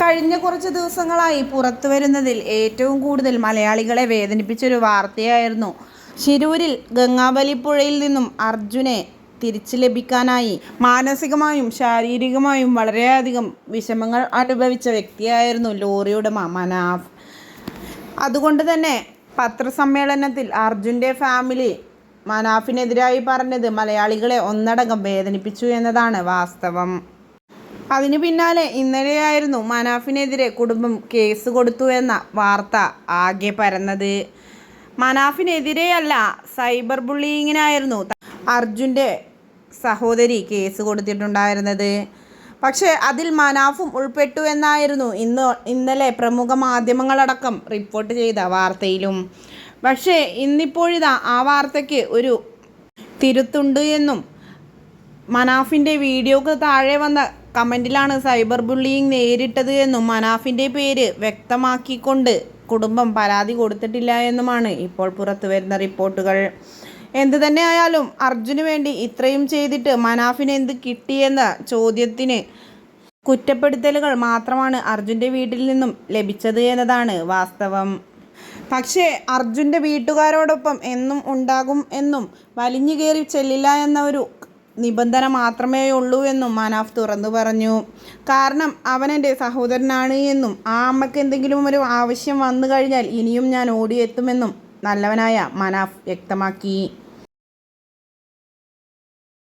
കഴിഞ്ഞ കുറച്ച് ദിവസങ്ങളായി പുറത്തു വരുന്നതിൽ ഏറ്റവും കൂടുതൽ മലയാളികളെ വേദനിപ്പിച്ചൊരു വാർത്തയായിരുന്നു ശിരൂരിൽ ഗംഗാവലിപ്പുഴയിൽ നിന്നും അർജുനെ തിരിച്ചു ലഭിക്കാനായി മാനസികമായും ശാരീരികമായും വളരെയധികം വിഷമങ്ങൾ അനുഭവിച്ച വ്യക്തിയായിരുന്നു ലോറി ഉടമ മനാഫ്. അതുകൊണ്ട് തന്നെ പത്രസമ്മേളനത്തിൽ അർജുൻ്റെ ഫാമിലി മനാഫിനെതിരായി പറഞ്ഞത് മലയാളികളെ ഒന്നടങ്കം വേദനിപ്പിച്ചു എന്നതാണ് വാസ്തവം. അതിനു പിന്നാലെ ഇന്നലെയായിരുന്നു മനാഫിനെതിരെ കുടുംബം കേസ് കൊടുത്തു എന്ന വാർത്ത ആകെ പരന്നത്. മനാഫിനെതിരെയല്ല, സൈബർ ബുള്ളിയിങ്ങിനായിരുന്നു അർജുൻ്റെ സഹോദരി കേസ് കൊടുത്തിട്ടുണ്ടായിരുന്നത്. പക്ഷേ അതിൽ മനാഫും ഉൾപ്പെട്ടു എന്നായിരുന്നു ഇന്നലെ പ്രമുഖ മാധ്യമങ്ങളടക്കം റിപ്പോർട്ട് ചെയ്ത വാർത്തയിലും. പക്ഷേ ഇന്നിപ്പോഴിതാ ആ വാർത്തയ്ക്ക് ഒരു തിരുത്തുണ്ട് എന്നും മനാഫിൻ്റെ വീഡിയോക്ക് താഴെ വന്ന കമൻറ്റിലാണ് സൈബർ ബുള്ളിയിങ് നേരിട്ടത് എന്നും മനാഫിൻ്റെ പേര് വ്യക്തമാക്കിക്കൊണ്ട് കുടുംബം പരാതി കൊടുത്തിട്ടില്ല എന്നുമാണ് ഇപ്പോൾ പുറത്തു വരുന്ന റിപ്പോർട്ടുകൾ. എന്തു തന്നെ ആയാലും അർജുന് വേണ്ടി ഇത്രയും ചെയ്തിട്ട് മനാഫിന് എന്ത് കിട്ടിയെന്ന ചോദ്യത്തിന് കുറ്റപ്പെടുത്തലുകൾ മാത്രമാണ് അർജുൻ്റെ വീട്ടിൽ നിന്നും ലഭിച്ചത് എന്നതാണ് വാസ്തവം. പക്ഷേ അർജുൻ്റെ വീട്ടുകാരോടൊപ്പം എന്നും ഉണ്ടാകും എന്നും വലിഞ്ഞു കയറി ചെല്ലില്ല എന്ന ഒരു നിബന്ധന മാത്രമേ ഉള്ളൂ എന്നും മനാഫ് തുറന്നു പറഞ്ഞു. കാരണം അവൻ എൻ്റെ സഹോദരനാണ് എന്നും ആ അമ്മയ്ക്ക് എന്തെങ്കിലും ഒരു ആവശ്യം വന്നു കഴിഞ്ഞാൽ ഇനിയും ഞാൻ ഓടിയെത്തുമെന്നും നല്ലവനായ മനാഫ് വ്യക്തമാക്കി.